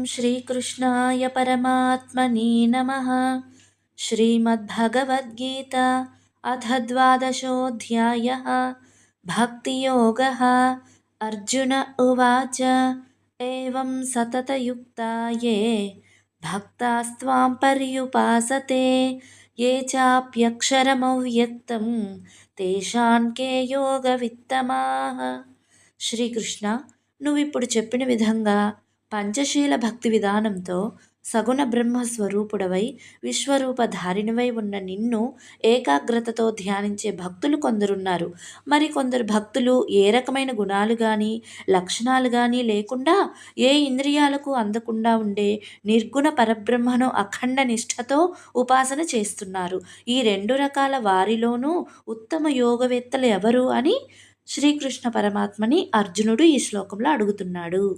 श्रीकृष्णाय परमात्मने नमः। श्रीमद्भगवद्गीता अथ द्वादशोऽध्यायः। भक्तियोगः। अर्जुन उवाच एवं सततयुक्ता ये भक्तास्त्वां पर्युपासते ये चाप्यक्षरमव्यक्तं तेषां के योगवित्तमाः। శ్రీకృష్ణ, నువ్విప్పుడు చెప్పిన విధంగా పంచశీల భక్తి విధానంతో సగుణ బ్రహ్మ స్వరూపుడవై విశ్వరూపధారిణివై ఉన్న నిన్ను ఏకాగ్రతతో ధ్యానించే భక్తులు కొందరున్నారు. కొందరు భక్తులు ఏ రకమైన గుణాలు కానీ లక్షణాలు కానీ లేకుండా ఏ ఇంద్రియాలకు అందకుండా ఉండే నిర్గుణ పరబ్రహ్మను అఖండ నిష్ఠతో ఉపాసన చేస్తున్నారు. ఈ రెండు రకాల వారిలోనూ ఉత్తమ యోగవేత్తలు ఎవరు అని శ్రీకృష్ణ పరమాత్మని అర్జునుడు ఈ శ్లోకంలో అడుగుతున్నాడు.